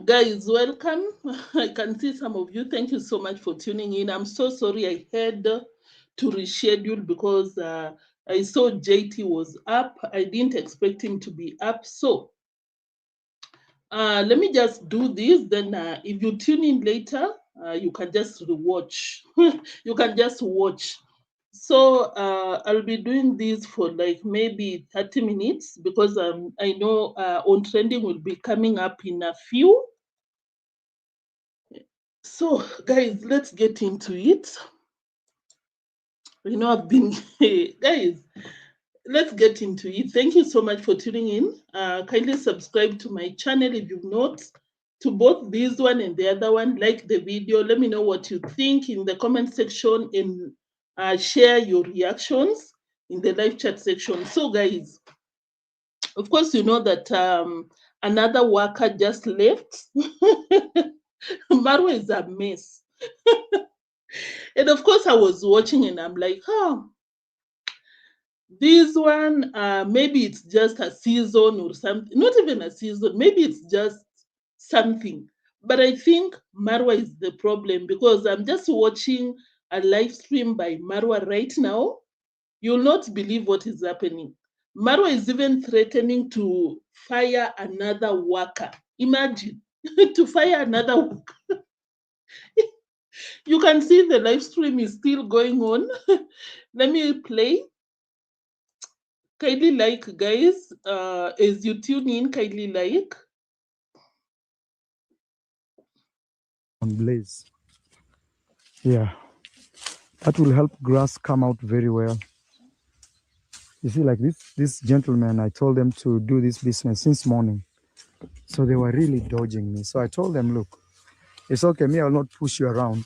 Guys, welcome. I can see some of you. Thank you so much for tuning in. I'm so sorry I had to reschedule because I saw JT was up. I didn't expect him to be up. So let me just do this. Then if you tune in later, you can just watch. You can just watch. So I'll be doing this for like maybe 30 minutes because I know on trending will be coming up in a few. So, guys, let's get into it. I've been, guys, let's get into it. Thank you so much for tuning in. Kindly subscribe to my channel if you've not, to both this one and the other one. Like the video. Let me know what you think in the comment section and share your reactions in the live chat section. So, guys, of course, you know that another worker just left. Marwa is a mess. And of course, I was watching and I'm like, oh, this one, maybe it's just a season or something. Not even a season. Maybe it's just something. But I think Marwa is the problem because I'm just watching a live stream by Marwa right now. You'll not believe what is happening. Marwa is even threatening to fire another worker. Imagine to fire another worker. You can see the live stream is still going on. Let me play. Kindly like, guys. As you tune in, kindly like. On blaze. Yeah, that will help grass come out very well. You see, like this gentleman, I told them to do this business since morning. So they were really dodging me. So I told them, look, it's okay, me, I'll not push you around.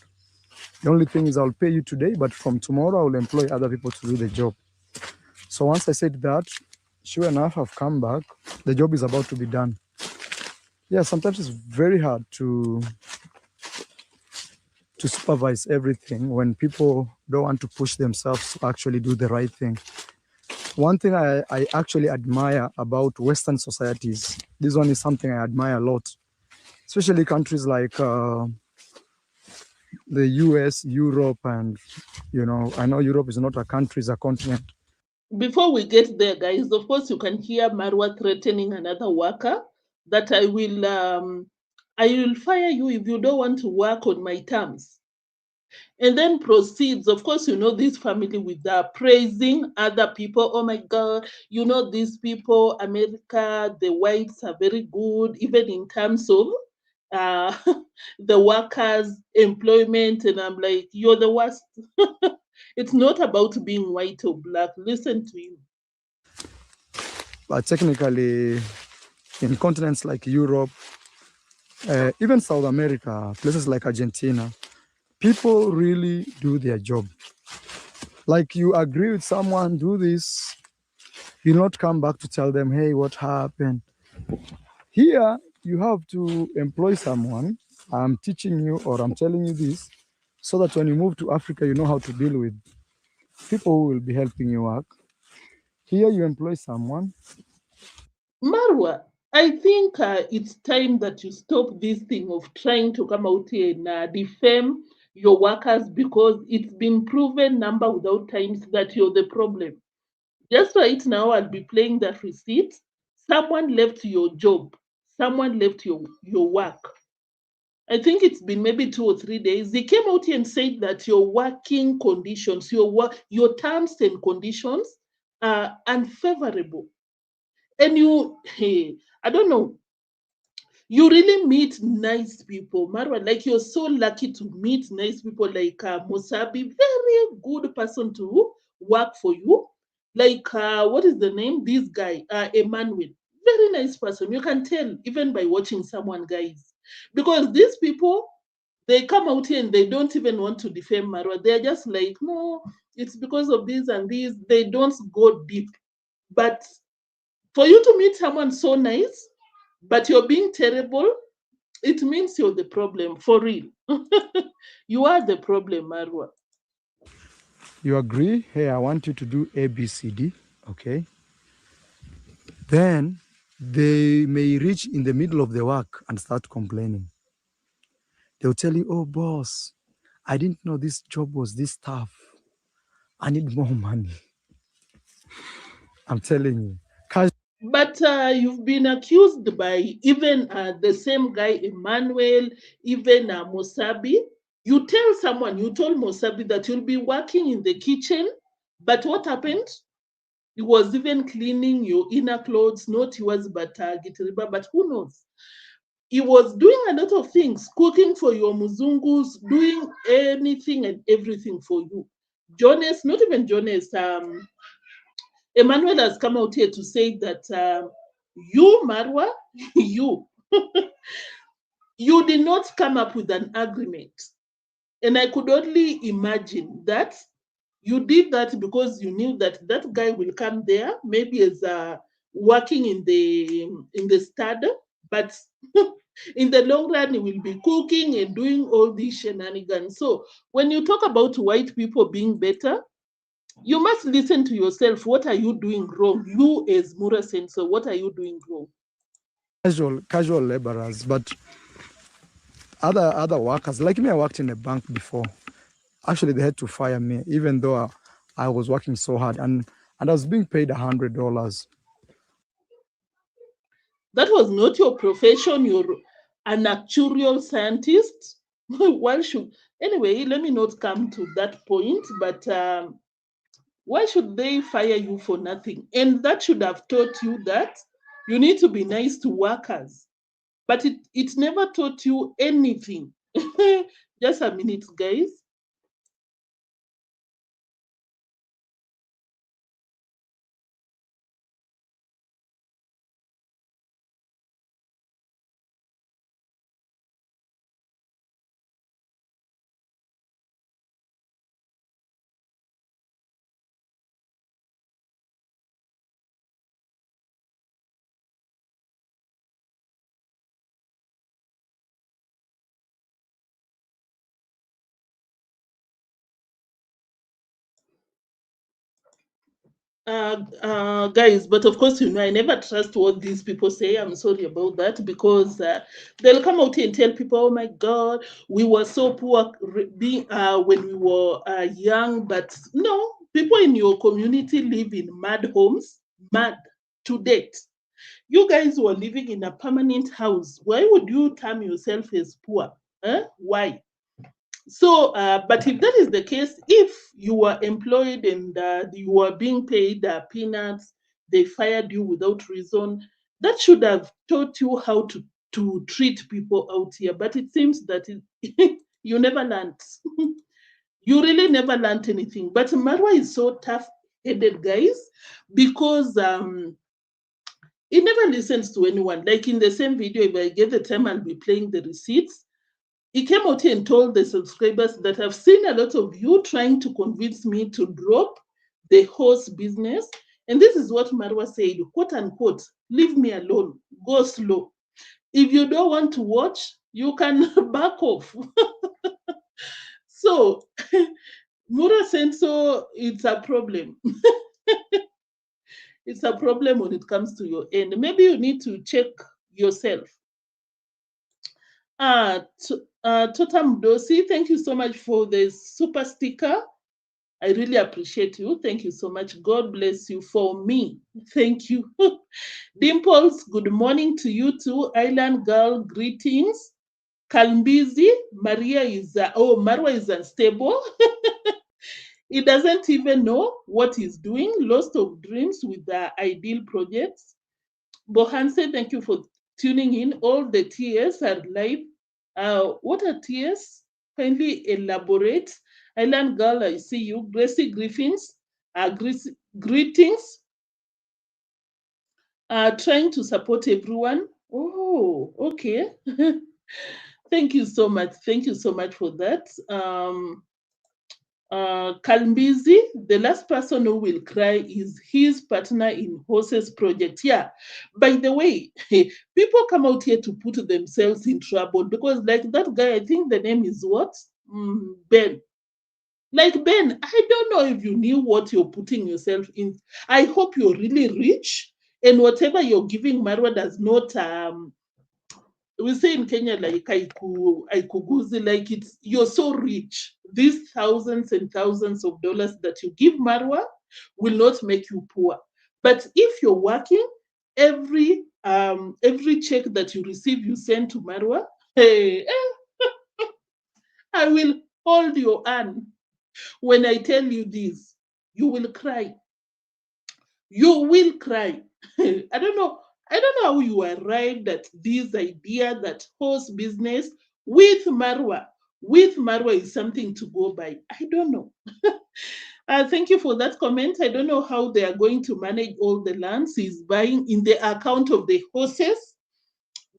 The only thing is I'll pay you today, but from tomorrow I'll employ other people to do the job. So once I said that, sure enough, I've come back. The job is about to be done. Yeah, sometimes it's very hard to supervise everything when people don't want to push themselves to actually do the right thing. One thing I actually admire about Western societies, this one is something I admire a lot, especially countries like the US, Europe, and, I know Europe is not a country, it's a continent. Before we get there, guys, of course, you can hear Marwa threatening another worker that I will fire you if you don't want to work on my terms. And then proceeds. Of course, this family with praising other people. Oh my God, these people, America, the whites are very good, even in terms of uh, the workers' employment. And I'm like, you're the worst. It's not about being white or black. Listen to him. But technically, in continents like Europe, even South America, places like Argentina, people really do their job. Like, you agree with someone, do this, you not come back to tell them, hey, what happened? Here, you have to employ someone. I'm teaching you, or I'm telling you this, so that when you move to Africa, you know how to deal with people who will be helping you work. Here, you employ someone. Marwa, I think it's time that you stop this thing of trying to come out here and defame your workers because it's been proven number without times that you're the problem. Just right now, I'll be playing that receipt. Someone left your job. Someone left your work. I think it's been maybe 2 or 3 days. They came out here and said that your working conditions, your terms and conditions are unfavorable. And hey, I don't know, you really meet nice people, Marwa. Like, you're so lucky to meet nice people like Musabi, very good person to work for you. Like, what is the name? This guy, Emmanuel, very nice person. You can tell even by watching someone, guys, because these people, they come out here and they don't even want to defame Marwa. They're just like, no, it's because of this and this. They don't go deep. But for you to meet someone so nice, but you're being terrible, it means you're the problem for real. You are the problem, Marwa. You agree, hey, I want you to do A, B, C, D, okay? Then they may reach in the middle of the work and start complaining. They'll tell you, oh, boss, I didn't know this job was this tough. I need more money. I'm telling you. But you've been accused by even the same guy, Emmanuel, even Mosabi. You tell someone, you told Mosabi that you'll be working in the kitchen, but what happened? He was even cleaning your inner clothes, not yours, but Gitiriba, but who knows? He was doing a lot of things, cooking for your muzungus, doing anything and everything for you. Jonas, not even Jonas, Emmanuel has come out here to say that you, Marwa, you, you did not come up with an agreement. And I could only imagine that you did that because you knew that that guy will come there, maybe as working in the stud, but in the long run, he will be cooking and doing all these shenanigans. So when you talk about white people being better, you must listen to yourself. What are you doing wrong? You as Mura Sensor, what are you doing wrong? Casual laborers, but other workers, like me, I worked in a bank before. Actually, they had to fire me, even though I was working so hard, and I was being paid $100. That was not your profession. You're an actuarial scientist. Why should anyway? Let me not come to that point. But why should they fire you for nothing? And that should have taught you that you need to be nice to workers. But it never taught you anything. Just a minute, guys. Guys, but of course, I never trust what these people say. I'm sorry about that because they'll come out here and tell people, "Oh my God, we were so poor when we were young." But no, people in your community live in mad homes, mad to date. You guys were living in a permanent house. Why would you term yourself as poor? Why? So, but if that is the case, if you were employed and you were being paid peanuts, they fired you without reason, that should have taught you how to treat people out here. But it seems that you never learned. You really never learned anything. But Marwa is so tough-headed, guys, because he never listens to anyone. Like in the same video, if I get the time, I'll be playing the receipts. He came out here and told the subscribers that I've seen a lot of you trying to convince me to drop the horse business. And this is what Marwa said, quote unquote, leave me alone, go slow. If you don't want to watch, you can back off. So, Mura Senso, it's a problem. It's a problem when it comes to your end. Maybe you need to check yourself. Totam Dosi, thank you so much for the super sticker. I really appreciate you. Thank you so much. God bless you for me. Thank you. Dimples, good morning to you too. Island girl, greetings. Kalmbizi, Marwa is unstable. He doesn't even know what he's doing. Lost of dreams with the ideal projects. Nyabohanse, thank you for tuning in. All the TS are live. What are TS? Kindly elaborate. Island Girl, I see you. Gracie Griffins, greetings. Trying to support everyone. Oh, okay. Thank you so much. Thank you so much for that. Kalmbizi, the last person who will cry is his partner in horses project. Yeah. By the way, people come out here to put themselves in trouble because, like that guy, I think the name is what? Ben. Like Ben, I don't know if you knew what you're putting yourself in. I hope you're really rich. and whatever you're giving Marwa does not we say in Kenya like aikuguzi, like it's you're so rich. These thousands and thousands of dollars that you give Marwa will not make you poor. But if you're working, every check that you receive, you send to Marwa. Hey, I will hold your hand. When I tell you this, you will cry. You will cry. I don't know. I don't know how you arrived at this idea that horse business with Marwa, is something to go by. I don't know. Thank you for that comment. I don't know how they are going to manage all the lands he's buying in the account of the horses,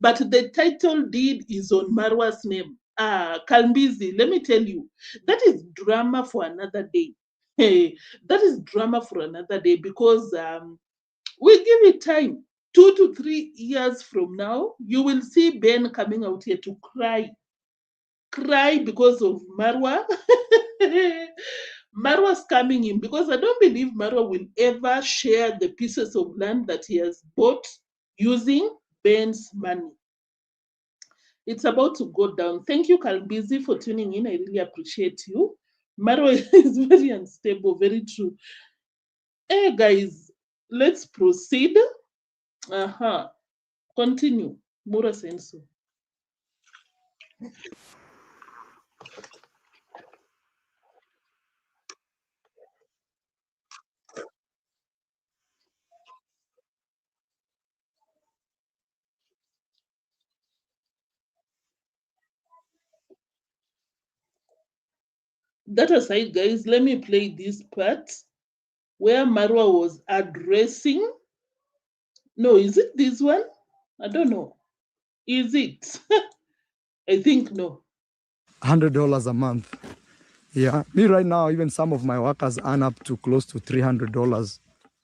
but the title deed is on Marwa's name. Kalmbizi, let me tell you, that is drama for another day. Hey, that is drama for another day because we'll give it time. 2 to 3 years from now, you will see Ben coming out here to cry because of Marwa. Marwa's coming in because I don't believe Marwa will ever share the pieces of land that he has bought using Ben's money. It's about to go down. Thank you, Kalbizi, for tuning in. I really appreciate you. Marwa is very unstable, very true. Hey, guys, let's proceed. Continue. Mura Senso. That aside, guys, let me play this part where Marwa was addressing. No, is it this one? I don't know. Is it? I think no. $100 a month. Yeah, me right now, even some of my workers earn up to close to $300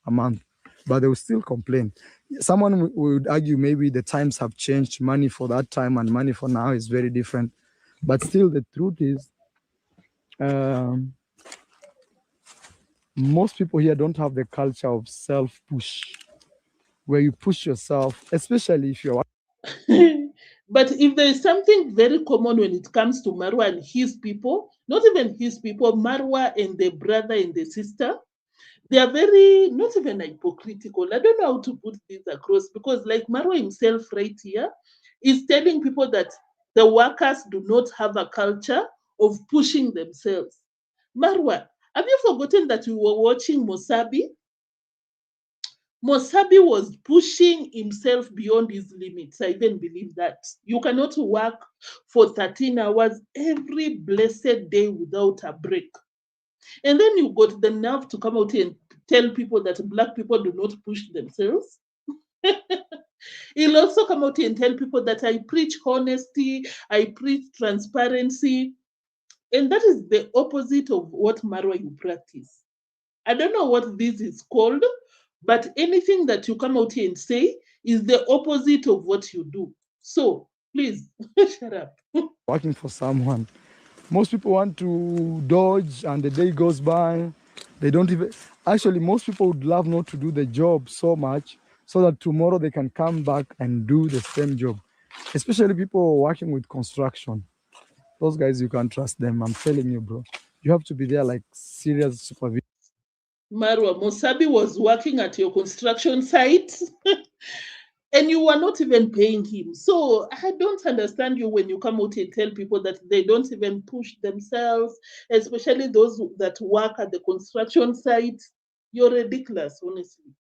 a month, but they will still complain. Someone would argue maybe the times have changed. Money for that time and money for now is very different. But still, the truth is, most people here don't have the culture of self-push, where you push yourself, especially if you're. But if there is something very common when it comes to Marwa and his people, not even his people, Marwa and the brother and the sister, they are very, not even hypocritical. I don't know how to put this across because, like Marwa himself, right here, is telling people that the workers do not have a culture of pushing themselves. Marwa, have you forgotten that we were watching Mosabi? Mosabi was pushing himself beyond his limits. I even believe that. You cannot work for 13 hours every blessed day without a break. And then you got the nerve to come out and tell people that black people do not push themselves. He'll also come out and tell people that I preach honesty, I preach transparency. And that is the opposite of what Marwa you practice. I don't know what this is called, but anything that you come out here and say is the opposite of what you do. So please shut up. Working for someone. Most people want to dodge and the day goes by. They don't even, actually, most people would love not to do the job so much so that tomorrow they can come back and do the same job. Especially people working with construction. Those guys, you can't trust them. I'm telling you, bro. You have to be there like serious supervision. Marwa, Mosabi was working at your construction site and you were not even paying him. So I don't understand you when you come out and tell people that they don't even push themselves, especially those that work at the construction site. You're ridiculous, honestly.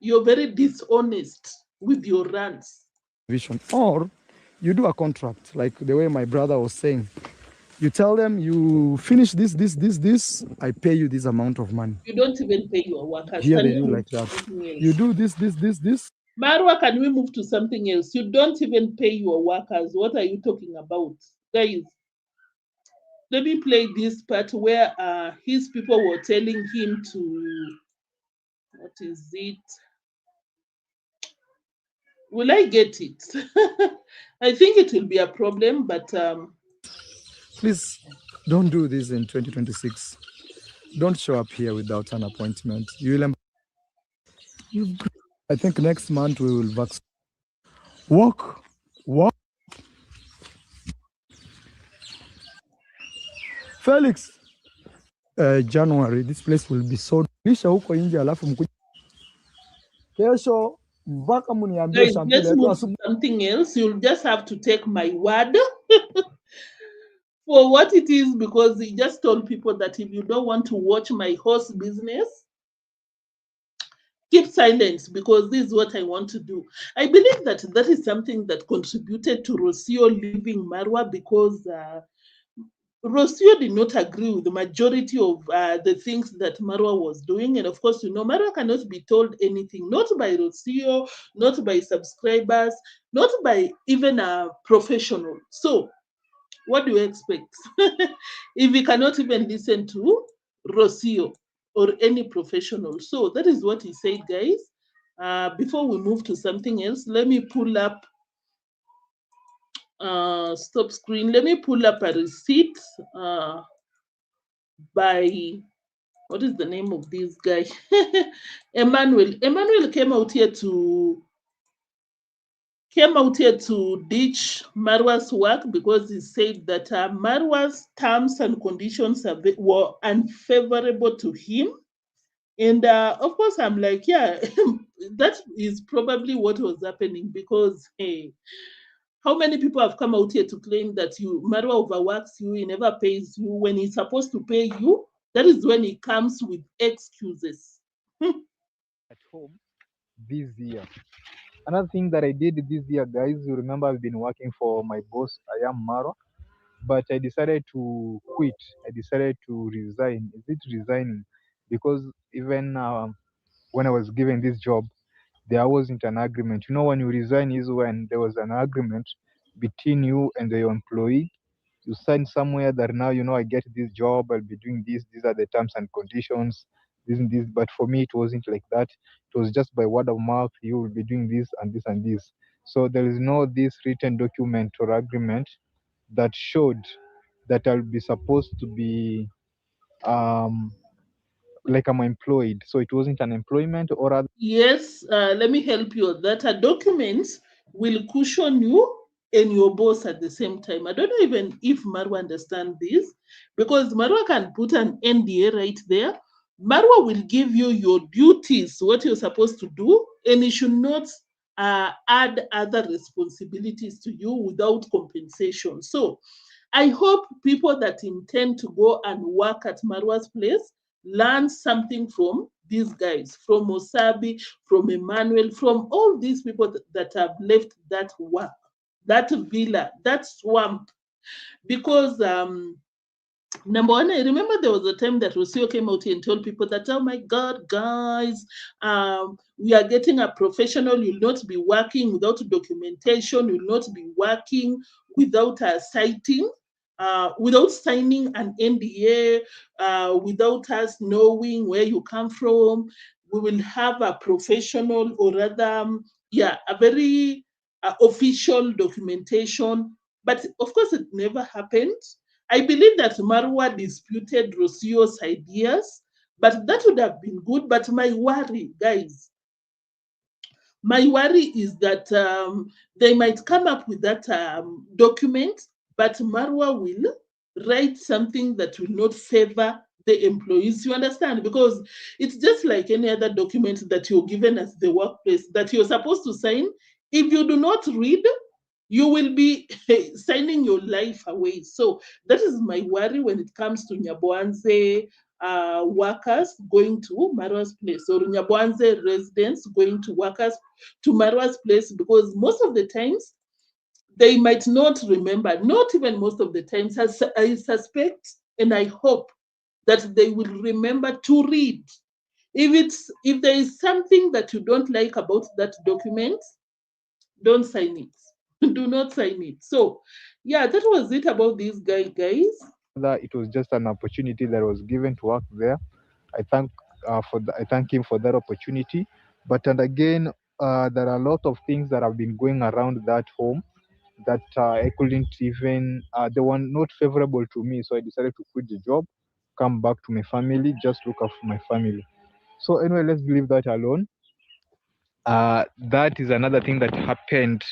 You're very dishonest with your rants. Or you do a contract, like the way my brother was saying. You tell them you finish this, I pay you this amount of money. You don't even pay your workers. Here Can they we do move like to that. something else? You do this. Marwa, can we move to something else? You don't even pay your workers. What are you talking about? Guys, let me play this part where his people were telling him to, what is it? Will I get it? I think it will be a problem, but Please don't do this in 2026. Don't show up here without an appointment. You will. I think next month we will vaccinate. Walk. Felix. January, this place will be so lisha huko nje, alafu mkuja kesho mpaka mniambie Guys, shampoo let's letu move to something else. You'll just have to take my word for what it is, because he just told people that if you don't want to watch my horse business, keep silent, because this is what I want to do. I believe that that is something that contributed to Rocio leaving Marwa, because Rocio did not agree with the majority of the things that Marwa was doing. And of course, Marwa cannot be told anything, not by Rocio, not by subscribers, not by even a professional. So, what do you expect? If we cannot even listen to Rocio or any professional. So, that is what he said, guys. Before we move to something else, let me pull up stop screen. Let me pull up a receipt by, what is the name of this guy? Emmanuel. Emmanuel came out here to ditch Marwa's work, because he said that Marwa's terms and conditions were unfavorable to him. And of course, I'm like, yeah, that is probably what was happening, because hey, how many people have come out here to claim that Marwa overworks you, he never pays you when he's supposed to pay you? That is when he comes with excuses. At home this year. Another thing that I did this year, guys, you remember I've been working for my boss, Marwa, but I decided to quit. I decided to resign. Is it resigning? Because even when I was given this job, there wasn't an agreement. You know, when you resign is when there was an agreement between you and the employee. You sign somewhere that now I get this job, I'll be doing this, these are the terms and conditions, this and this. But for me, it wasn't like that. It was just by word of mouth, you will be doing this and this and this. So there is no this written document or agreement that showed that I'll be supposed to be um like I'm employed. So it wasn't an employment or other. Yes, let me help you with that. A document will cushion you and your boss at the same time. I don't know even if Marwa understands this, because Marwa can put an NDA right there. Marwa will give you your duties, what you're supposed to do, and it should not add other responsibilities to you without compensation. So I hope people that intend to go and work at Marwa's place learn something from these guys, from Osabi, from Emmanuel, from all these people that have left that work, that villa, that swamp. Because number one, I remember there was a time that Rocio came out here and told people that, oh my God, guys, we are getting a professional. You'll not be working without documentation. You'll not be working without a citing. Without signing an NDA, without us knowing where you come from, we will have a professional, or rather, yeah, a very official documentation. But of course, it never happened. I believe that Marwa disputed Rocio's ideas, but that would have been good. But my worry, guys, my worry is that they might come up with that document, but Marwa will write something that will not favor the employees. You understand? Because it's just like any other document that you're given as the workplace that you're supposed to sign. If you do not read, you will be signing your life away. So that is my worry when it comes to Nyabohanse workers going to Marwa's place, or Nyabohanse residents going to workers to Marwa's place, because most of the times they might not remember, not even most of the times. I suspect and I hope that they will remember to read. If there is something that you don't like about that document, don't sign it. Do not sign it. So yeah, that was it about this guy, guys. That it was just an opportunity that was given to work there. I thank I thank him for that opportunity. But and again, there are a lot of things that have been going around that home that I couldn't even. They were not favorable to me, so I decided to quit the job, come back to my family, just look after my family. So anyway, let's leave that alone. That is another thing that happened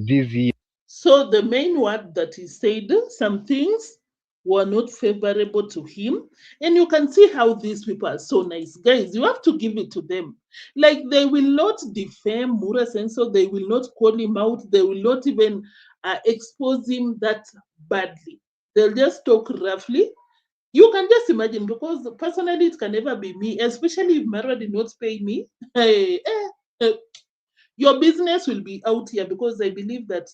this year. So the main word that he said, some things were not favorable to him. And you can see how these people are so nice. Guys, you have to give it to them. Like they will not defame Mura Senso, they will not call him out, they will not even expose him that badly. They'll just talk roughly. You can just imagine, because personally it can never be me, especially if Marwa did not pay me. Hey, your business will be out here, because I believe that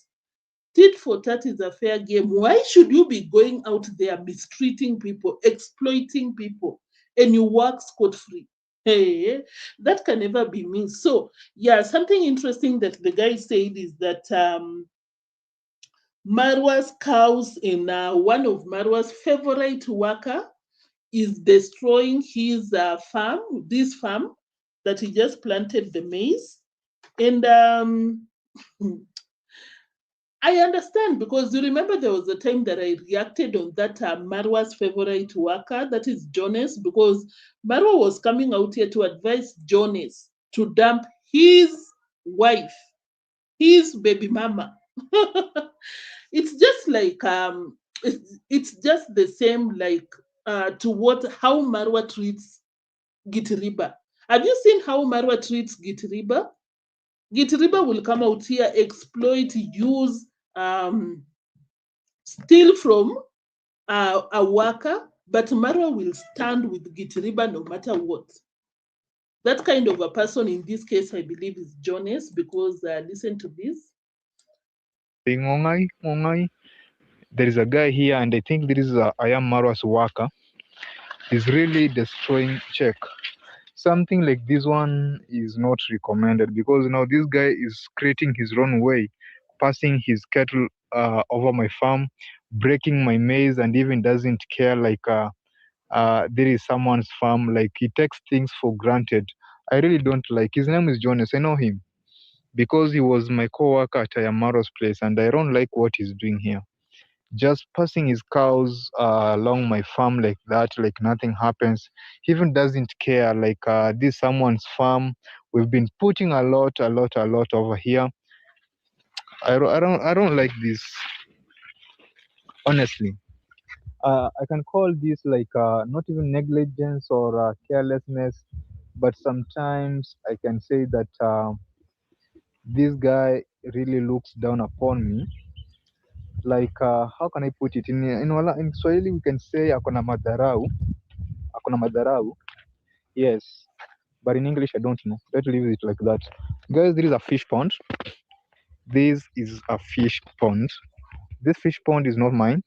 tit for tat is a fair game. Why should you be going out there mistreating people, exploiting people, and you work scot free? Hey, that can never be me. So, yeah, something interesting that the guy said is that Marwa's cows in one of Marwa's favorite worker is destroying his farm, this farm that he just planted the maize. And I understand, because you remember there was a time that I reacted on that Marwa's favorite worker, that is Jonas, because Marwa was coming out here to advise Jonas to dump his wife, his baby mama. It's just like it's just the same like to what how Marwa treats Gitiriba. Have you seen how Marwa treats Gitiriba? Gitiriba will come out here, exploit, use, um, steal from a worker, but Marwa will stand with Gitiriba no matter what. That kind of a person in this case, I believe, is Jonas, because listen to this. Ngongai, Ngongai. There is a guy here, and I think this is Iammarwa's worker. He's really destroying check. Something like this one is not recommended, because now this guy is creating his own way, passing his cattle over my farm, breaking my maize, and even doesn't care like there is someone's farm. Like he takes things for granted. I really don't like. His name is Jonas. I know him because he was my co-worker at Iammarwa's place, and I don't like what he's doing here. Just passing his cows along my farm like that, like nothing happens. He even doesn't care. Like this someone's farm. We've been putting a lot over here. I don't like this. Honestly, I can call this like not even negligence or carelessness, but sometimes I can say that this guy really looks down upon me. Like how can I put it in Swahili? We can say akona madarau. Yes, but in English I don't know. Let's leave it like that. Guys, there is a fish pond. This is a fish pond. This fish pond is not mine.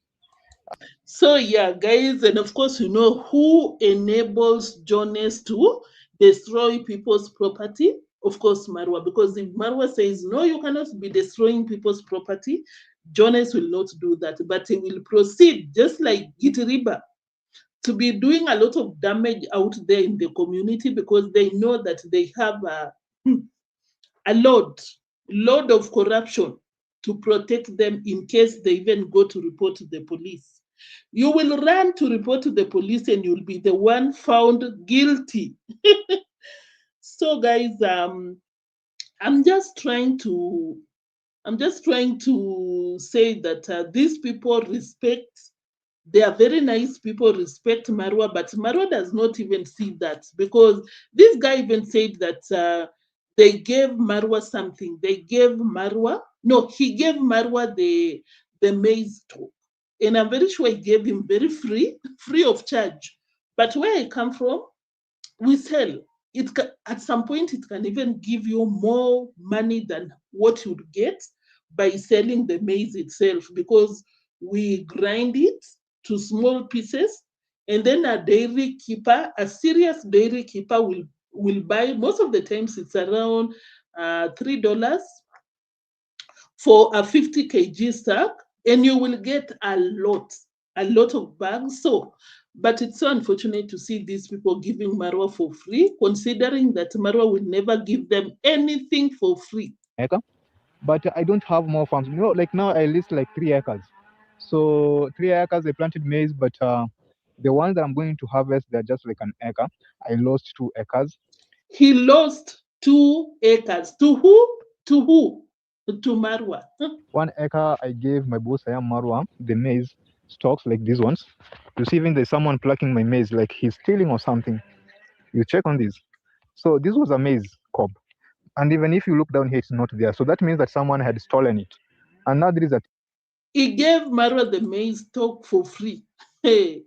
So yeah, guys, and of course, you know who enables Jonas to destroy people's property? Of course, Marwa, because if Marwa says no, you cannot be destroying people's property, Jonas will not do that, but he will proceed just like Gitiriba to be doing a lot of damage out there in the community, because they know that they have a load of corruption to protect them in case they even go to report to the police. You will run to report to the police and you'll be the one found guilty. So guys, I'm just trying to say that these people respect, they are very nice people, respect Marwa, but Marwa does not even see that, because this guy even said that they gave Marwa something. They gave Marwa, no, he gave Marwa the maize talk. And I'm very sure he gave him very free of charge. But where I come from, we sell. At some point, it can even give you more money than what you'd get by selling the maize itself, because we grind it to small pieces, and then a dairy keeper, a serious dairy keeper, will buy. Most of the times, it's around $3 for a 50 kg sack, and you will get a lot of bags. So, but it's so unfortunate to see these people giving Marwa for free, considering that Marwa will never give them anything for free. Acre, but I don't have more farms. Like now I list like 3 acres. So 3 acres I planted maize, but the ones that I'm going to harvest they're just like an acre. I lost 2 acres. He lost 2 acres. To who? To who? To Marwa. 1 acre, I gave my boss Marwa the maize stalks like these ones. You see, even there's someone plucking my maize, like he's stealing or something. You check on this. So this was a maize cob. And even if you look down here, it's not there. So that means that someone had stolen it. And now there is a He gave Marwa the maize stalk for free. Hey,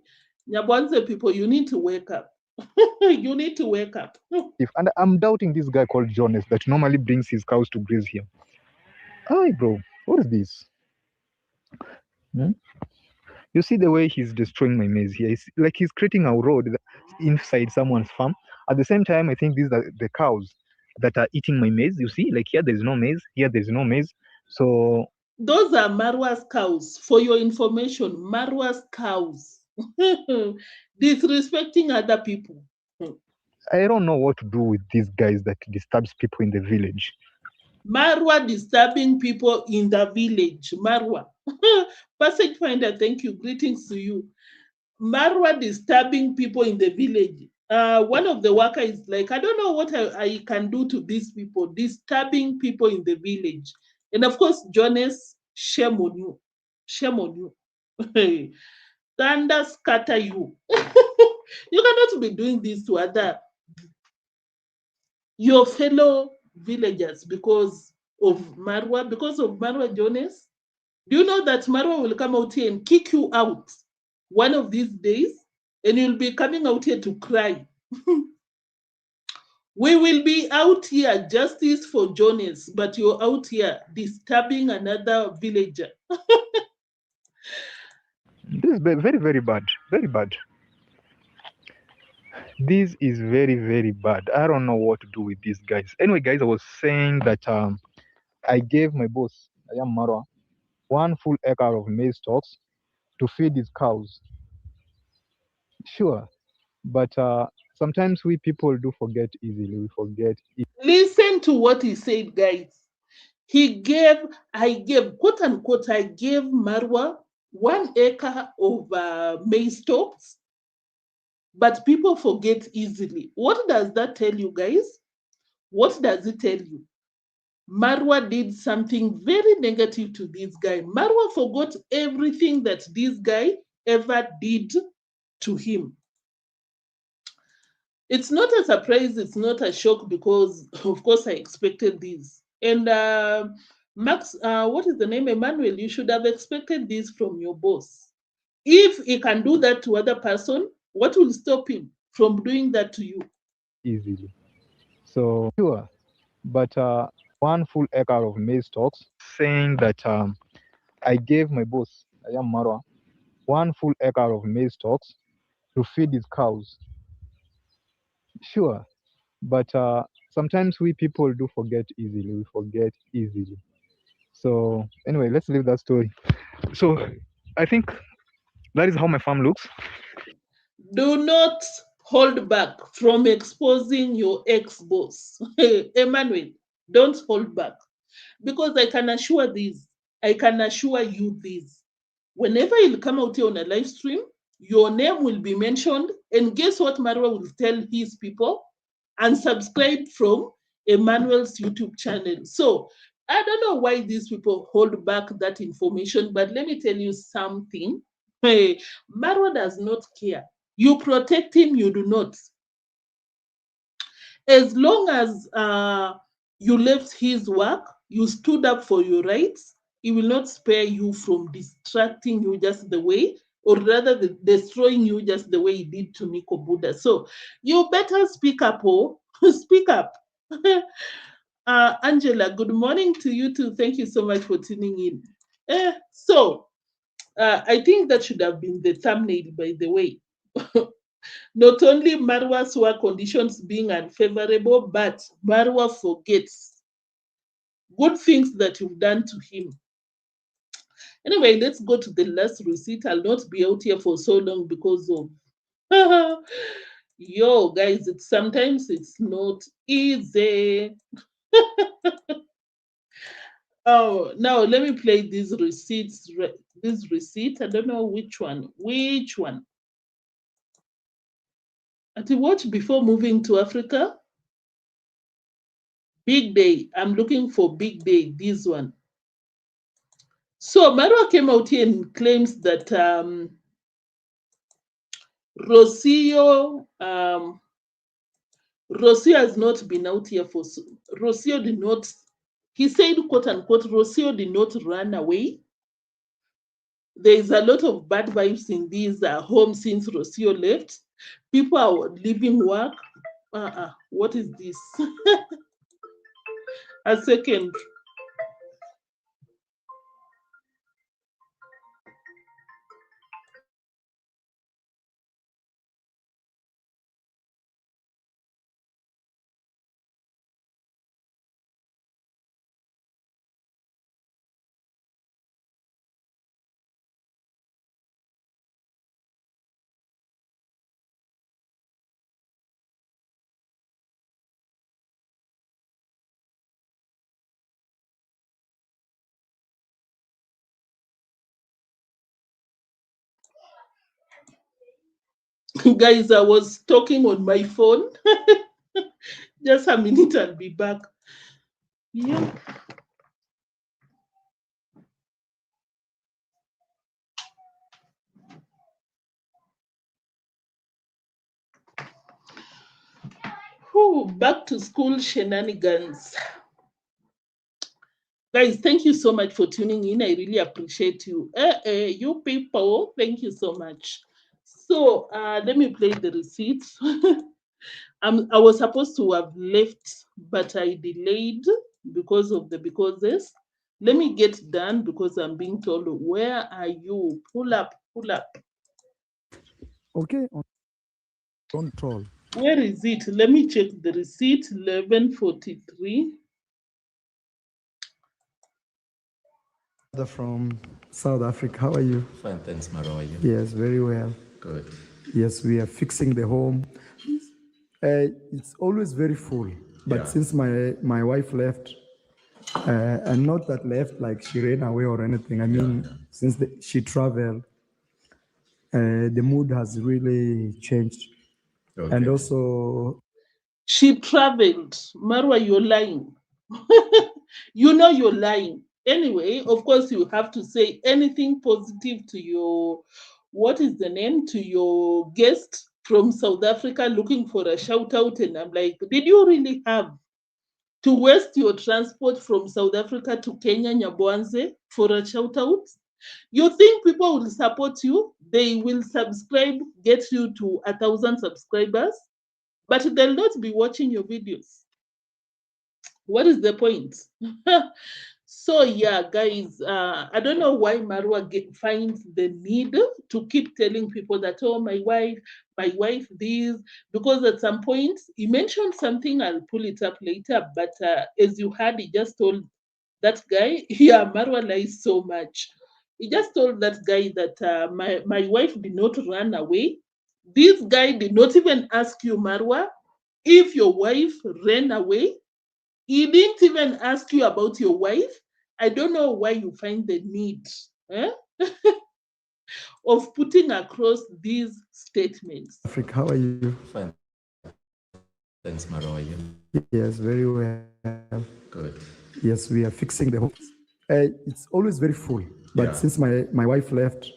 Nyabohanse people, you need to wake up. You need to wake up. thief. And I'm doubting this guy called Jonas that normally brings his cows to graze here. Hi, bro. What is this? Hmm? You see the way he's destroying my maize here. It's like he's creating a road inside someone's farm. At the same time, I think these are the cows that are eating my maize. You see, like here there's no maize, here there's no maize. So Those are Marwa's cows. For your information, Marwa's cows. Disrespecting other people. I don't know what to do with these guys that disturbs people in the village. Marwa disturbing people in the village. Marwa. Passage finder, thank you. Greetings to you. Marwa disturbing people in the village. One of the workers is like, I don't know what I can do to these people, disturbing people in the village. And of course, Jonas, shame on you. Shame on you. Thunder scatter you. You cannot be doing this to your fellow villagers because of Marwa Jonas. Do you know that Marwa will come out here and kick you out one of these days, and you'll be coming out here to cry? We will be out here, justice for Jonas, but you're out here disturbing another villager. This is very, very bad. Very bad. This is very, very bad. I don't know what to do with these guys. Anyway, guys, I was saying that I gave my boss, Marwa, 1 full acre of maize stalks to feed his cows. Sure, but sometimes we people do forget easily. We forget. Listen to what he said, guys. I gave, quote unquote, I gave Marwa 1 acre of maize stalks, but people forget easily. What does that tell you, guys? What does it tell you? Marwa did something very negative to this guy. Marwa forgot everything that this guy ever did to him. It's not a surprise, it's not a shock because, of course, I expected this. And Max, what is the name? Emmanuel, you should have expected this from your boss. If he can do that to other person, what will stop him from doing that to you? Easily. So sure, but 1 full acre of maize stalks, saying that I gave my boss, Marwa, 1 full acre of maize stalks to feed his cows. Sure, but sometimes we people do forget easily. We forget easily. So anyway, let's leave that story. So I think that is how my farm looks. Do not hold back from exposing your ex-boss. Emmanuel, don't hold back. Because I can assure you this. Whenever you come out here on a live stream, your name will be mentioned. And guess what Marwa will tell his people? And subscribe from Emmanuel's YouTube channel. So I don't know why these people hold back that information, but let me tell you something. Hey, Marwa does not care. You protect him, you do not. As long as you left his work, you stood up for your rights, he will not spare you from distracting you just the way, or rather destroying you just the way he did to Nico Buddha. So you better speak up, oh, speak up. Angela, good morning to you too. Thank you so much for tuning in. I think that should have been the thumbnail, by the way. Not only Marwa's work conditions being unfavorable, but Marwa forgets good things that you've done to him. Anyway, let's go to the last receipt. I'll not be out here for so long because of yo guys, sometimes it's not easy. Oh, now let me play these receipts. This receipt, I don't know which one. To watch before moving to Africa. Big day. I'm looking for big day. This one. So Marwa came out here and claims that Rocio Rocio has not been out here for Rocio did not. He said, quote unquote, Rocio did not run away. There is a lot of bad vibes in these homes since Rocio left. People are leaving work. What is this? A second. Guys, I was talking on my phone. Just a minute, I'll be back. Yeah. Back to school shenanigans. Guys, thank you so much for tuning in. I really appreciate you. You people, thank you so much. So let me play the receipt. I was supposed to have left, but I delayed because of the becauses. Let me get done because I'm being told, where are you? Pull up, pull up. Okay, don't troll. Where is it? Let me check the receipt. 11:43. From South Africa. How are you? Fine, thanks, Marwa. Yes, very well. Good. Yes, we are fixing the home. It's always very full, but since my wife left, and not that left like she ran away or anything. I mean, since she traveled, the mood has really changed, and also She traveled. Marwa, you're lying. You know you're lying. Anyway, of course, you have to say anything positive to your, what is the name, to your guest from South Africa looking for a shout out. And I'm like, did you really have to waste your transport from South Africa to Kenya, Nyabohanse, for a shout out? You think people will support you? They will subscribe, get you to 1,000 subscribers, but they'll not be watching your videos. What is the point? So yeah, guys, I don't know why Marwa finds the need to keep telling people that, oh, my wife this, because at some point he mentioned something. I'll pull it up later, but as you heard, he just told that guy, yeah, Marwa lies so much. He just told that guy that my wife did not run away. This guy did not even ask you, Marwa, if your wife ran away. He didn't even ask you about your wife. I don't know why you find the need of putting across these statements. Africa, how are you? Fine, thanks, Marwa. Yes, very well. Good. Yes, we are fixing the home. It's always very full, but since my wife left,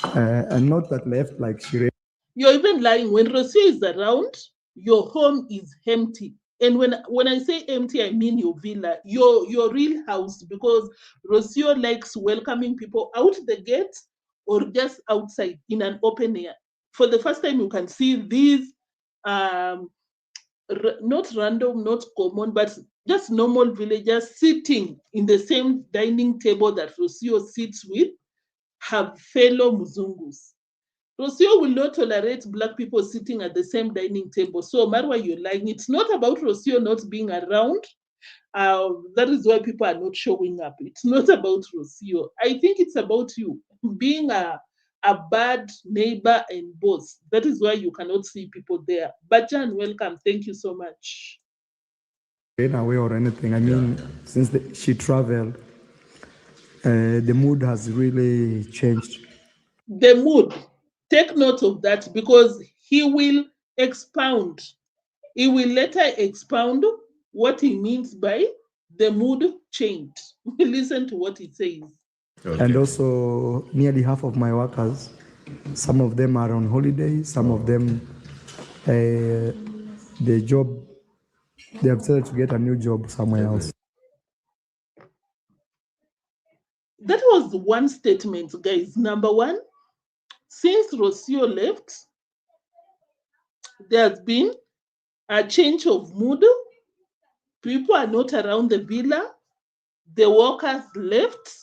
and not that left like she ran. You're even lying. When Rocio is around, your home is empty. And when I say empty, I mean your villa, your real house, because Rocio likes welcoming people out the gate or just outside in an open air. For the first time, you can see these, not random, not common, but just normal villagers sitting in the same dining table that Rocio sits with, have fellow Muzungus. Rocio will not tolerate black people sitting at the same dining table. So, Marwa, you're lying. It's not about Rocio not being around. That is why people are not showing up. It's not about Rocio. I think it's about you being a bad neighbor and boss. That is why you cannot see people there. Bajan, welcome. Thank you so much. Ran away or anything. I mean, since she traveled, the mood has really changed. The mood, take note of that, because he will expound. He will later expound what he means by the mood changed. Listen to what it says. Okay. And also, nearly half of my workers, some of them are on holiday, some of them, the job, they have decided to get a new job somewhere else. That was one statement, guys. Number one, since Rocio left, there's been a change of mood. People are not around the villa. The workers left.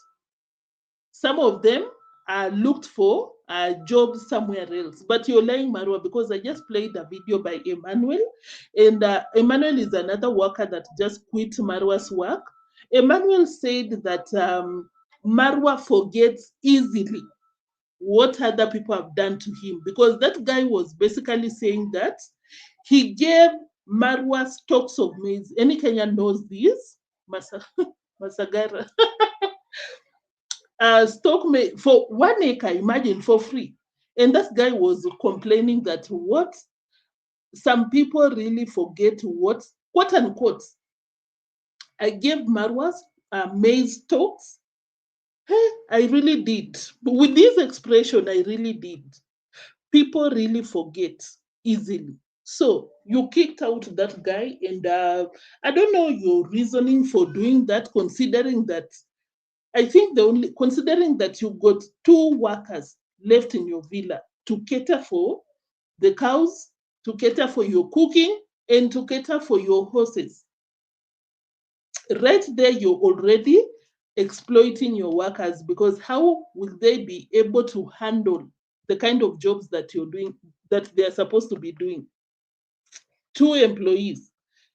Some of them are looked for a job somewhere else. But you're lying, Marwa, because I just played a video by Emmanuel. And Emmanuel is another worker that just quit Marwa's work. Emmanuel said that Marwa forgets easily what other people have done to him, because that guy was basically saying that he gave Marwa stocks of maize. Any Kenyan knows this? Masagara. Stock for 1 acre, imagine, for free. And that guy was complaining that what some people really forget, what, quote unquote, I gave Marwa's maize stocks. I really did. With this expression, I really did. People really forget easily. So you kicked out that guy, and I don't know your reasoning for doing that, considering that I think considering that you got 2 workers left in your villa to cater for the cows, to cater for your cooking, and to cater for your horses. Right there, you're already exploiting your workers, because how will they be able to handle the kind of jobs that you're doing, that they're supposed to be doing? 2 employees.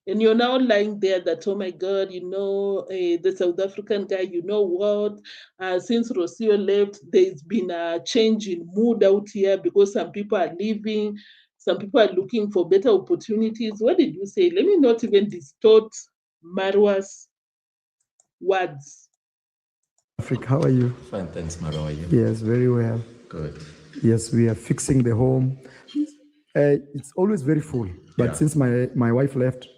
And you're now lying there that, oh my God, the South African guy, you know what? Since Rocio left, there's been a change in mood out here because some people are leaving, some people are looking for better opportunities. What did you say? Let me not even distort Marwa's words. Africa, how are you? Fine, thanks, Marwa. Yes, very well. Good. Yes, we are fixing the home. It's always very full, but Yeah. since my wife left,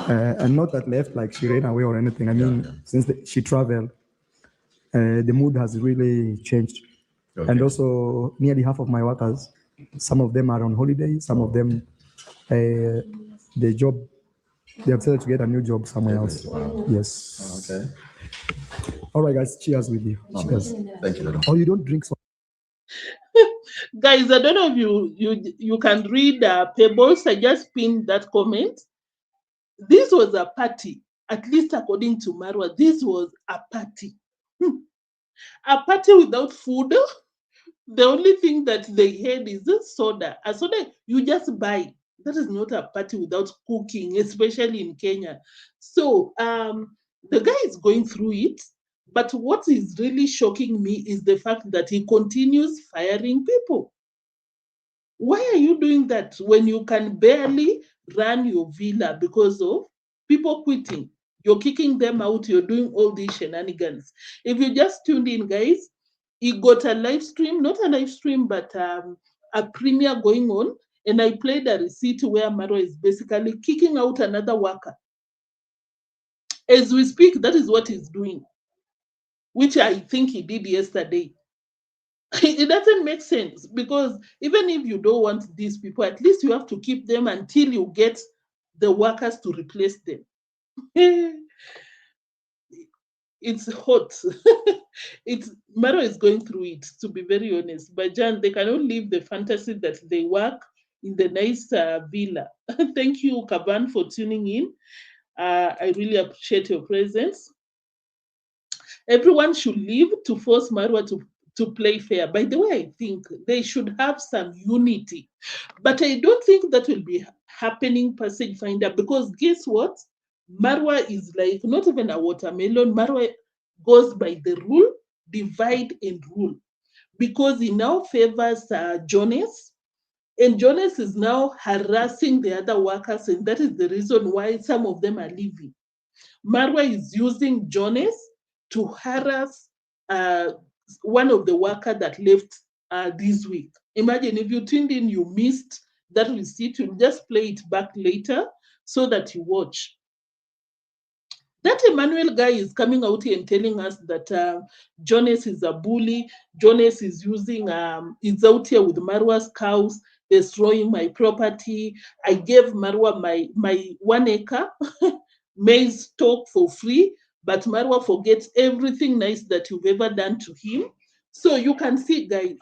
and not that left like she ran away or anything. I mean, since she traveled, the mood has really changed. Okay. And also, nearly half of my workers, some of them are on holiday, some of them, the job, they have decided to get a new job somewhere else. Wow. Yes. Okay. All right, guys, cheers with you. Cheers. Thank you very much. Oh, you don't drink so. Guys, I don't know if you can read Pebbles. I just pinned that comment. This was a party, at least according to Marwa. This was a party. A party without food. The only thing that they had is a soda. A soda you just buy. That is not a party without cooking, especially in Kenya. So the guy is going through it. But what is really shocking me is the fact that he continues firing people. Why are you doing that when you can barely run your villa because of people quitting? You're kicking them out, you're doing all these shenanigans. If you just tuned in, guys, he got a live stream, not a live stream, but a premiere going on. And I played a receipt where Marwa is basically kicking out another worker. As we speak, that is what he's doing, which I think he did yesterday. It doesn't make sense, because even if you don't want these people, at least you have to keep them until you get the workers to replace them. It's hot. Maro is going through it, to be very honest. But Jan, they cannot live the fantasy that they work in the nice villa. Thank you, Kaban, for tuning in. I really appreciate your presence. Everyone should leave to force Marwa to play fair. By the way, I think they should have some unity. But I don't think that will be happening, Passage Finder, because guess what? Marwa is like not even a watermelon. Marwa goes by the rule, divide and rule, because he now favors Jonas, and Jonas is now harassing the other workers, and that is the reason why some of them are leaving. Marwa is using Jonas to harass one of the workers that left this week. Imagine if you tuned in, you missed that receipt, you'll just play it back later so that you watch. That Emmanuel guy is coming out here and telling us that Jonas is a bully. Jonas is is out here with Marwa's cows, destroying my property. I gave Marwa my 1 acre maize stock for free, but Marwa forgets everything nice that you've ever done to him. So you can see, guys,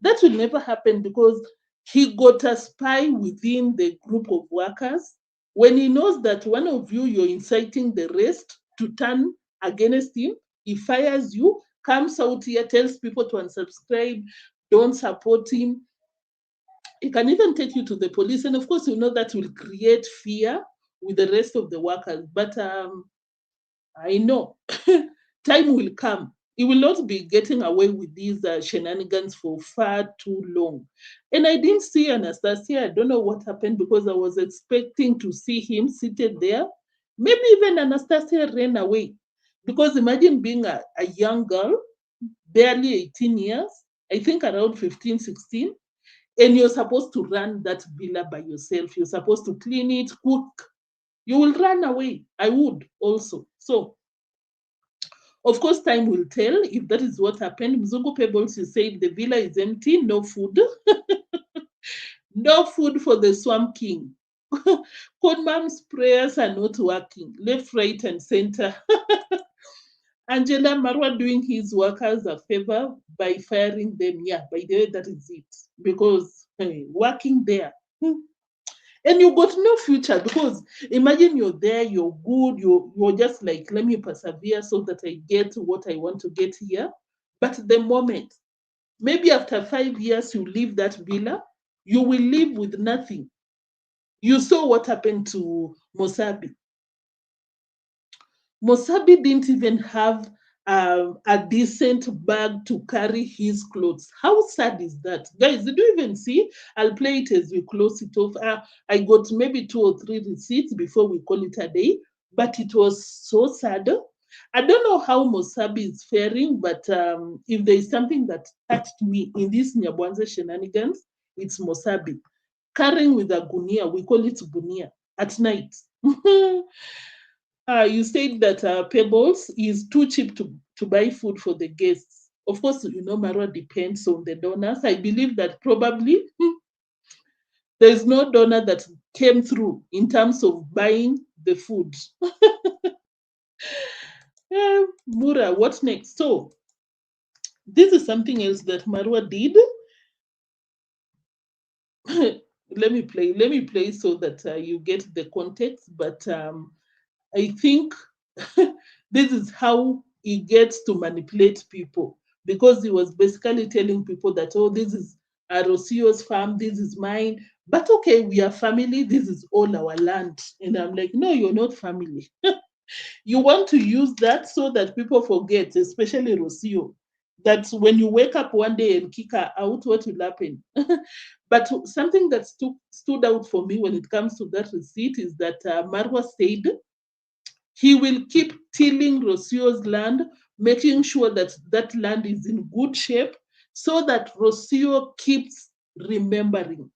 that will never happen because he got a spy within the group of workers. When he knows that one of you're inciting the rest to turn against him, he fires you, comes out here, tells people to unsubscribe, don't support him. He can even take you to the police. And of course, you know that will create fear with the rest of the workers. But I know time will come. He will not be getting away with these shenanigans for far too long. And I didn't see Anastasia. I don't know what happened because I was expecting to see him seated there. Maybe even Anastasia ran away. Because imagine being a young girl, barely 18 years, I think around 15, 16, and you're supposed to run that villa by yourself. You're supposed to clean it, cook. You will run away. I would also. So of course, time will tell if that is what happened. Mzungu Pebbles, you said the villa is empty, no food. No food for the Swamp King. Conmam's prayers are not working, left, right, and center. Angela Marwa doing his workers a favor by firing them. Yeah, by the way, that is it. Because working there. And you got no future because imagine you're there, you're good, you're just like, let me persevere so that I get what I want to get here. But the moment, maybe after 5 years, you leave that villa, you will live with nothing. You saw what happened to Mosabi. Mosabi didn't even have a decent bag to carry his clothes. How sad is that? Guys, did you even see? I'll play it as we close it off. I got maybe 2 or 3 receipts before we call it a day, but it was so sad. I don't know how Mosabi is faring, but if there is something that touched me in this Nyabohanse shenanigans, it's Mosabi. Carrying with a gunia, we call it gunia, at night. You said that Pebbles is too cheap to buy food for the guests. Of course, you know, Marwa depends on the donors. I believe that probably there's no donor that came through in terms of buying the food. Mura, what next? So, this is something else that Marwa did. Let me play so that you get the context. But I think this is how he gets to manipulate people because he was basically telling people that, oh, this is Rocio's farm, this is mine. But okay, we are family, this is all our land. And I'm like, no, you're not family. You want to use that so that people forget, especially Rocio, that when you wake up one day and kick her out, what will happen? But something that stood out for me when it comes to that receipt is that Marwa said he will keep tilling Rocio's land, making sure that that land is in good shape so that Rocio keeps remembering.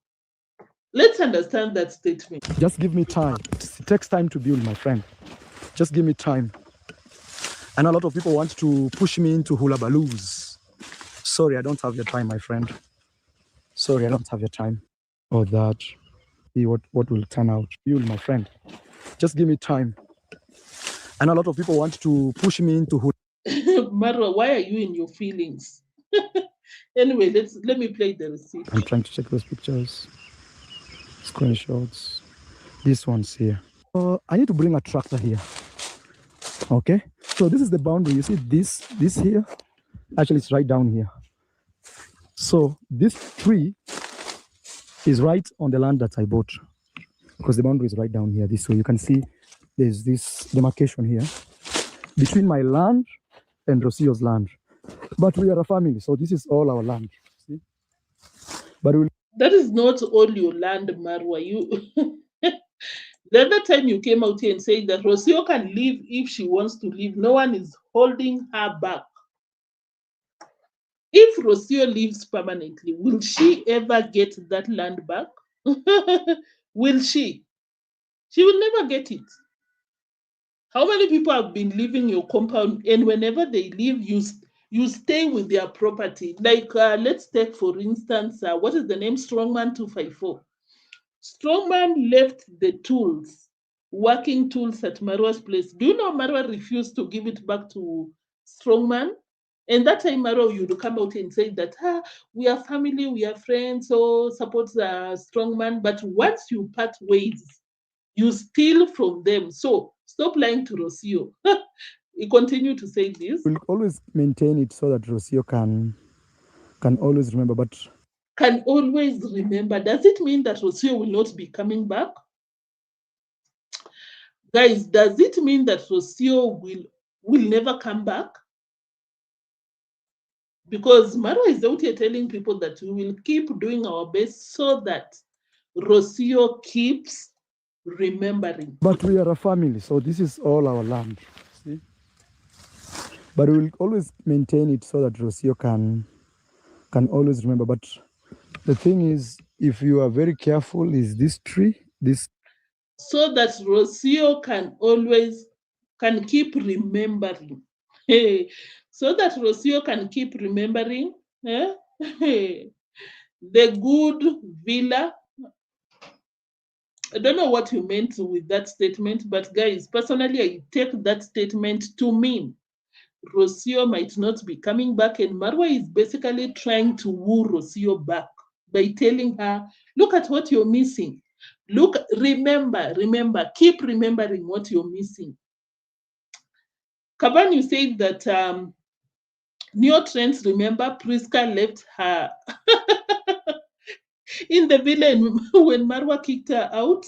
Let's understand that statement. Just give me time. It takes time to build, my friend. Just give me time. And a lot of people want to push me into hula baloos. Sorry, I don't have your time, my friend. Sorry, I don't have your time. Or that. See what will turn out. Build, my friend. Just give me time. And a lot of people want to push me into hula. Marwa, why are you in your feelings? Anyway, let me play the receipt. I'm trying to check those pictures. Screenshots. This one's here. I need to bring a tractor here. Okay, so this is the boundary. You see this here? Actually, it's right down here. So this tree is right on the land that I bought because the boundary is right down here. This way you can see there's this demarcation here between my land and Rocio's land. But we are a family, so this is all our land. See? But that is not all your land, Marwa. You the other time you came out here and said that Rocio can leave if she wants to leave. No one is holding her back. If Rocio leaves permanently, will she ever get that land back? Will she? She will never get it. How many people have been leaving your compound, and whenever they leave, you stay with their property? Like, let's take for instance, what is the name? Strongman 254. Strongman left the tools, working tools at Marwa's place. Do you know Marwa refused to give it back to Strongman? And that time, Marwa, you'd come out and say that, we are family, we are friends, so support Strongman. But once you part ways, you steal from them. So stop lying to Rocio. He continued to say this. We'll always maintain it so that Rocio can always remember. But Can always remember. Does it mean that Rocio will not be coming back? Guys, does it mean that Rocio will never come back? Because Marwa is out here telling people that we will keep doing our best so that Rocio keeps remembering. but we are a family, so this is all our land. See? But we'll always maintain it so that Rocio can always remember. But the thing is, if you are very careful, is this tree, this, so that Rocio can keep remembering. Hey, so that Rocio can keep remembering the good villa. I don't know what you meant with that statement, but guys, personally, I take that statement to mean Rocio might not be coming back, and Marwa is basically trying to woo Rocio back by telling her, look at what you're missing. Look, remember, keep remembering what you're missing. Kaban, you said that neotrends, remember, Priska left her in the villa when Marwa kicked her out.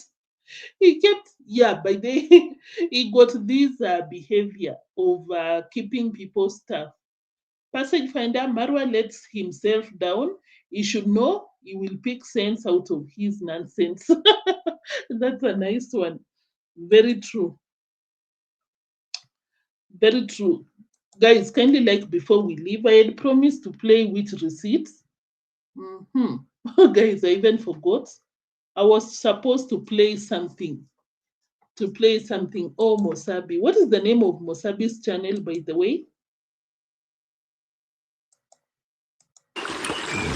He kept, by the he got this behavior of keeping people's stuff. Passage finder, Marwa lets himself down. He should know he will pick sense out of his nonsense. That's a nice one. Very true. Very true. Guys, kindly like before we leave, I had promised to play with receipts. Guys, I even forgot. I was supposed to play something. Oh, Mosabi. What is the name of Mosabi's channel, by the way?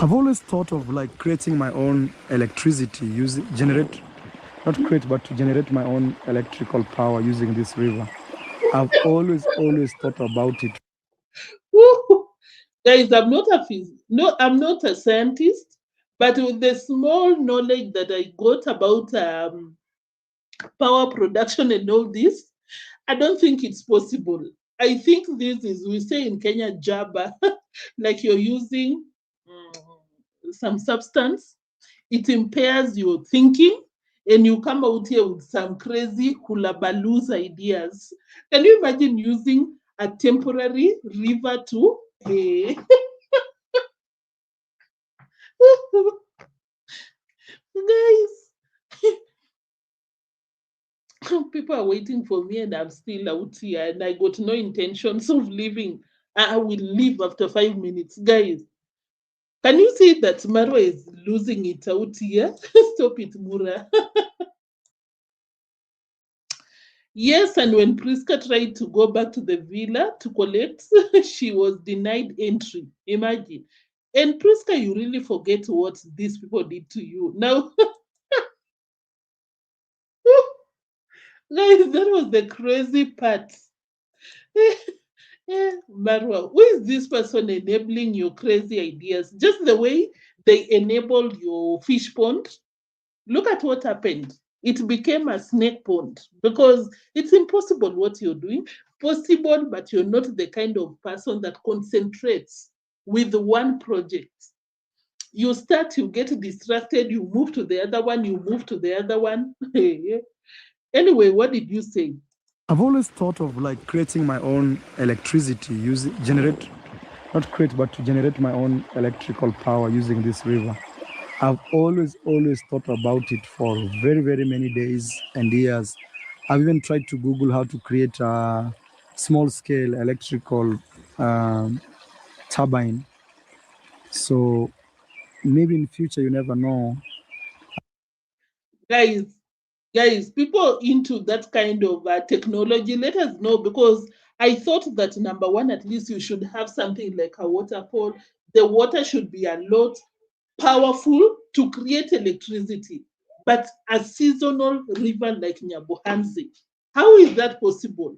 I've always thought of like creating my own electricity, not create, but to generate my own electrical power using this river. I've always thought about it. Woo! Guys, I'm not a scientist, but with the small knowledge that I got about power production and all this, I don't think it's possible. I think this is, we say in Kenya, jaba, like you're using some substance, it impairs your thinking, and you come out here with some crazy hula balloons ideas. Can you imagine using a temporary river to guys? People are waiting for me, and I'm still out here, and I got no intentions of leaving. I will leave after 5 minutes, guys. Can you see that Marwa is losing it out here? Stop it, Mura. Yes, and when Priska tried to go back to the villa to collect, she was denied entry. Imagine. And Priska, you really forget what these people did to you. Now, guys, that was the crazy part. Marwa, who is this person enabling your crazy ideas? Just the way they enabled your fish pond. Look at what happened. It became a snake pond because it's impossible what you're doing. Possible, but you're not the kind of person that concentrates with one project. You start, you get distracted, you move to the other one, you move to the other one. Anyway, what did you say? I've always thought of like creating my own electricity, not create, but to generate my own electrical power using this river. I've always thought about it for very, very many days and years. I've even tried to Google how to create a small-scale electrical turbine. So maybe in future, you never know. Guys, Guys, people into that kind of technology, let us know, because I thought that number one, at least you should have something like a water pole. The water should be a lot powerful to create electricity. But a seasonal river like Nyabohanse, how is that possible?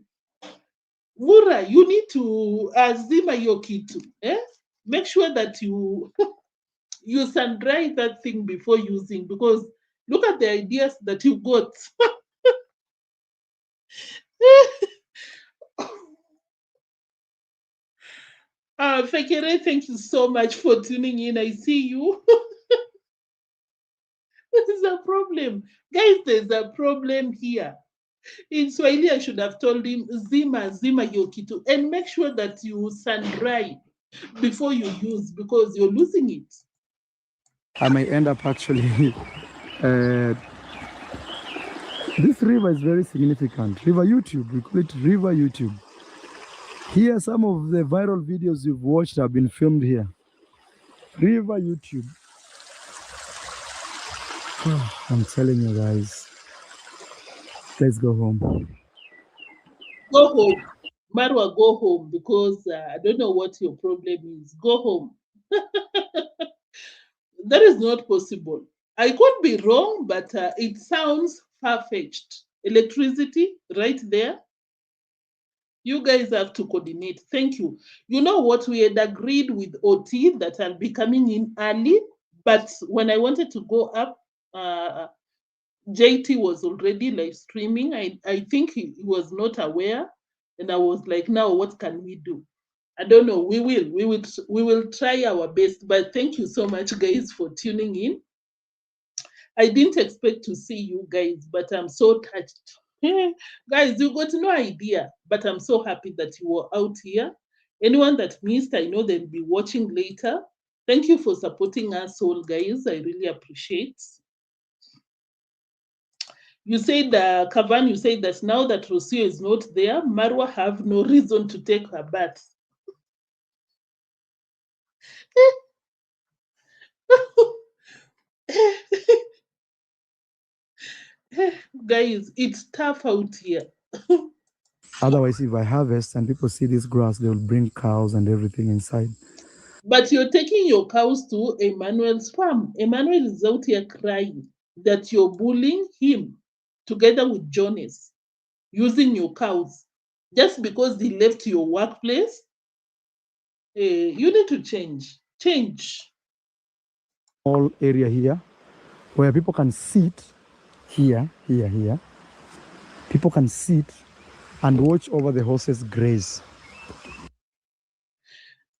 Wura, you need to zima your kitu. Make sure that you you sun dry that thing before using, because look at the ideas that you got. Fekere, thank you so much for tuning in. I see you. There's a problem. Guys, there's a problem here. In Swahili, I should have told him, zima your kitu, and make sure that you sun dry before you use, because you're losing it. I may end up actually this river is very significant. River YouTube, we call it River YouTube. Here, some of the viral videos you've watched have been filmed here. River YouTube. I'm telling you guys, let's go home. Go home. Marwa, go home, because I don't know what your problem is. Go home. That is not possible. I could be wrong, but it sounds far-fetched. Electricity right there. You guys have to coordinate. Thank you. You know what? We had agreed with OT that I'll be coming in early, but when I wanted to go up, JT was already live streaming. I think he was not aware, and I was like, now what can we do? I don't know. We will try our best. But thank you so much, guys, for tuning in. I didn't expect to see you guys, but I'm so touched. Guys, you got no idea, but I'm so happy that you were out here. Anyone that missed, I know they'll be watching later. Thank you for supporting us all, guys. I really appreciate. You said, Kavan, you said that now that Rocio is not there, Marwa have no reason to take her bath. Guys, it's tough out here. Otherwise, if I harvest and people see this grass, they will bring cows and everything inside. But you're taking your cows to Emmanuel's farm. Emmanuel is out here crying that you're bullying him together with Jonas, using your cows just because they left your workplace. You need to change. Change. All area here where people can sit here. People can sit and watch over the horses graze.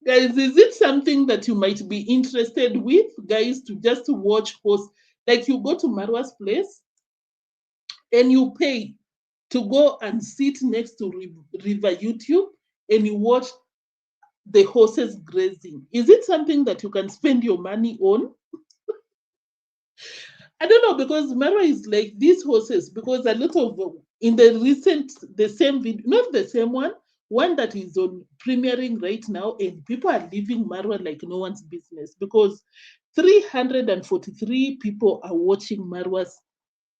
Guys, is it something that you might be interested with, guys, to just watch horse? Like you go to Marwa's place and you pay to go and sit next to River YouTube and you watch the horses grazing. Is it something that you can spend your money on? I don't know, because Marwa is like these horses, because a lot of, in the same video, not the same one that is on premiering right now, and people are leaving Marwa like no one's business, because 343 people are watching Marwa's.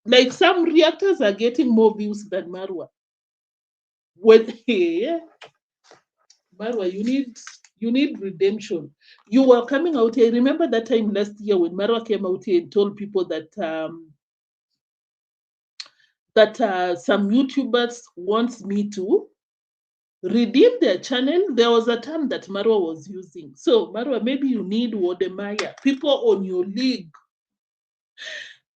Like some reactors are getting more views than Marwa. When yeah, Marwa, you need redemption. You were coming out here. Remember that time last year when Marwa came out here and told people that some YouTubers wants me to redeem their channel. There was a term that Marwa was using. So Marwa, maybe you need Wodemaya, people on your league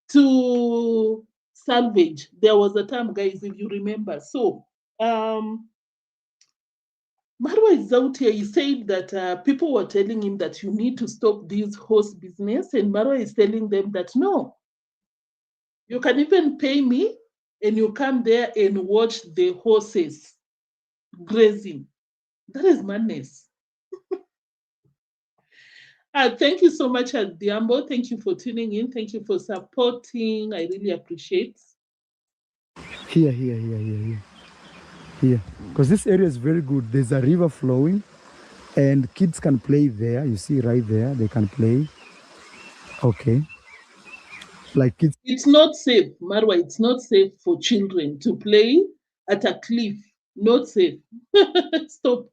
to salvage. There was a term, guys, if you remember. So Marwa is out here. He said that people were telling him that you need to stop this horse business, and Marwa is telling them that no, you can even pay me, and you come there and watch the horses grazing. That is madness. Thank you so much, Diambo. Thank you for tuning in. Thank you for supporting. I really appreciate. Here. Because this area is very good. There's a river flowing and kids can play there. You see right there, they can play. Okay. Like kids. It's not safe, Marwa. It's not safe for children to play at a cliff. Not safe. Stop.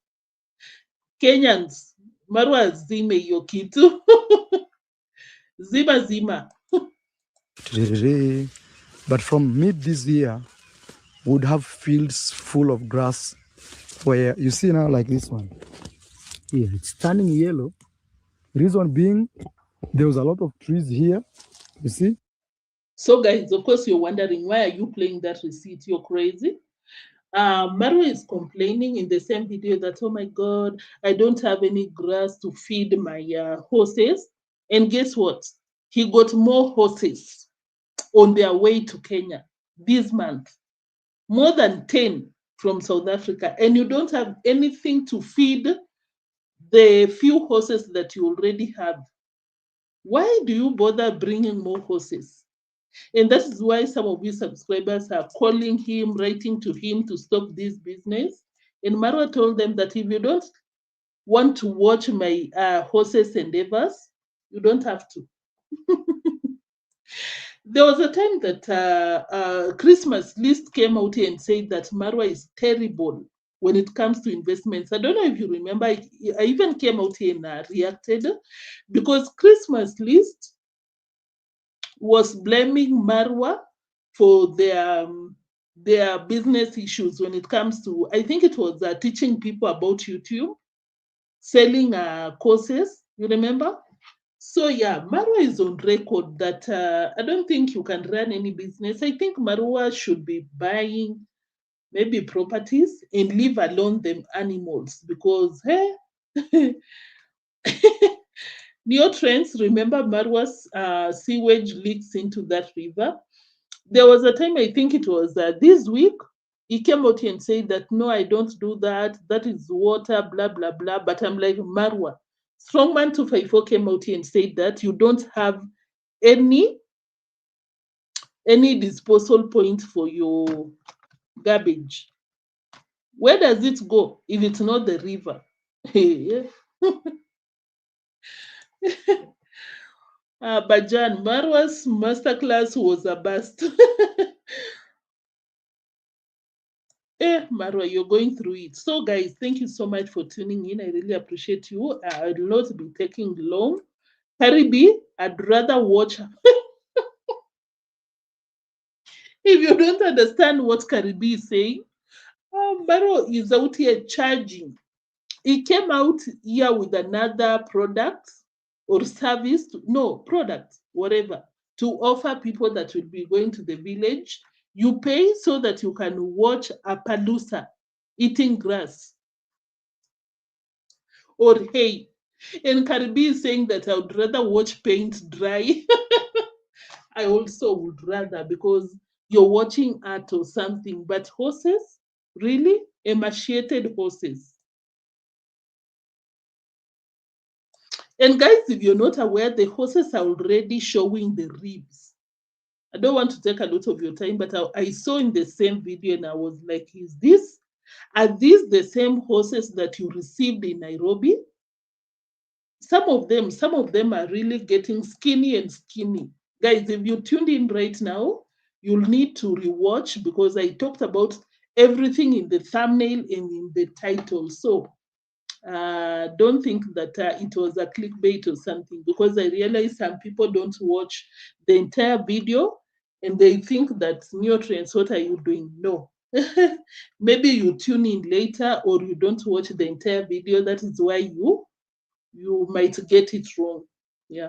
Kenyans, Marwa, zime hiyo kitu. Zima zima. But from mid this year, would have fields full of grass where you see now like this one. Here, it's turning yellow. Reason being, there was a lot of trees here. You see? So, guys, of course, you're wondering, why are you playing that receipt? You're crazy. Marwa is complaining in the same video that, oh my God, I don't have any grass to feed my horses. And guess what? He got more horses on their way to Kenya this month. More than 10 from South Africa. And you don't have anything to feed the few horses that you already have. Why do you bother bringing more horses? And that is why some of you subscribers are calling him, writing to him to stop this business. And Marwa told them that if you don't want to watch my horses endeavors, you don't have to. There was a time that Christmas list came out here and said that Marwa is terrible when it comes to investments. I don't know if you remember, I even came out here and reacted because Christmas list was blaming Marwa for their business issues when it comes to, I think it was teaching people about YouTube, selling courses, you remember? So yeah, Marwa is on record that I don't think you can run any business. I think Marwa should be buying maybe properties and leave alone them animals because hey, neotrends, remember Marwa's sewage leaks into that river. There was a time, I think it was this week, he came out and said that, no, I don't do that. That is water, blah, blah, blah. But I'm like, Marwa, Strongman 254 came out here and said that you don't have any disposal point for your garbage. Where does it go if it's not the river? Bajan, Marwa's masterclass was a bust. Marwa, you're going through it. So, guys, thank you so much for tuning in. I really appreciate you. I will not be taking long. Karibi, I'd rather watch. If you don't understand what Karibi is saying, Marwa is out here charging. He came out here with another product or service, no, product, whatever, to offer people that will be going to the village. You pay so that you can watch a palusa eating grass or hay. And Karibi is saying that I would rather watch paint dry. I also would rather because you're watching art or something. But horses, really? Emaciated horses. And guys, if you're not aware, the horses are already showing the ribs. I don't want to take a lot of your time, but I saw in the same video and I was like, are these the same horses that you received in Nairobi? Some of them are really getting skinny and skinny. Guys, if you tuned in right now, you'll need to rewatch because I talked about everything in the thumbnail and in the title. So don't think that it was a clickbait or something because I realize some people don't watch the entire video and they think that neotrends, what are you doing? No. Maybe you tune in later or you don't watch the entire video. That is why you might get it wrong. Yeah.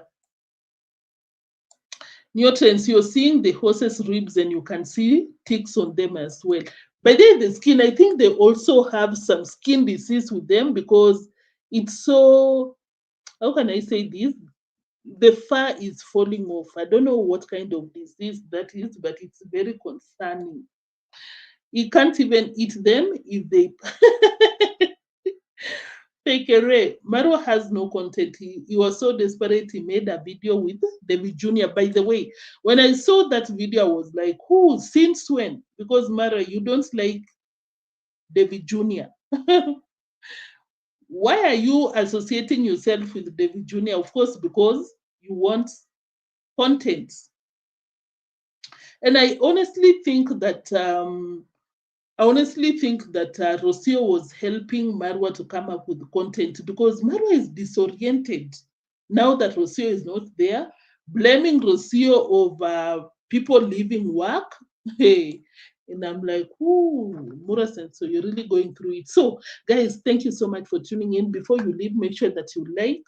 Neotrends, you're seeing the horse's ribs and you can see ticks on them as well. But then the skin, I think they also have some skin disease with them because it's so, how can I say this? The fur is falling off. I don't know what kind of disease that is, but it's very concerning. You can't even eat them if they take away. Marwa has no content. He was so desperate, he made a video with davyjnr. By the way, when I saw that video, I was like, who? Since when? Because Marwa, you don't like davyjnr. Why are you associating yourself with davyjnr? Of course, because you want content. And I honestly think that Rocio was helping Marwa to come up with content because Marwa is disoriented now that Rocio is not there, blaming Rocio of people leaving work. Hey, and I'm like, ooh, Murasen, so you're really going through it. So, guys, thank you so much for tuning in. Before you leave, make sure that you like,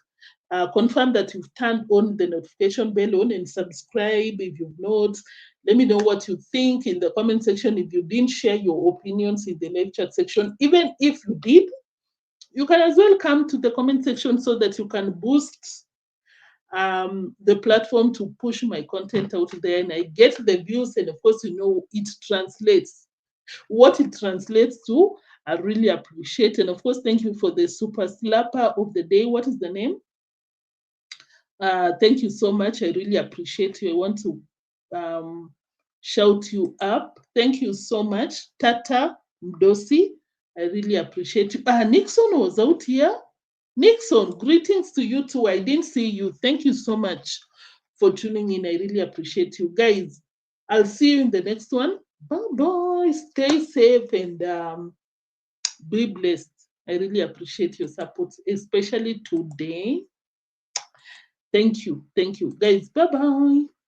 confirm that you've turned on the notification bell on and subscribe if you've not. Let me know what you think in the comment section. If you didn't share your opinions in the live chat section, even if you did, you can as well come to the comment section so that you can boost the platform to push my content out there and I get the views. And of course, it translates. What it translates to, I really appreciate. And of course, thank you for the super slapper of the day. What is the name? Thank you so much. I really appreciate you. I want to shout you up. Thank you so much, Tata Mdosi. I really appreciate you. Nixon was out here. Nixon, greetings to you too. I didn't see you. Thank you so much for tuning in. I really appreciate you guys. I'll see you in the next one. Bye bye. Stay safe and be blessed. I really appreciate your support, especially today. Thank you. Thank you, guys. Bye bye.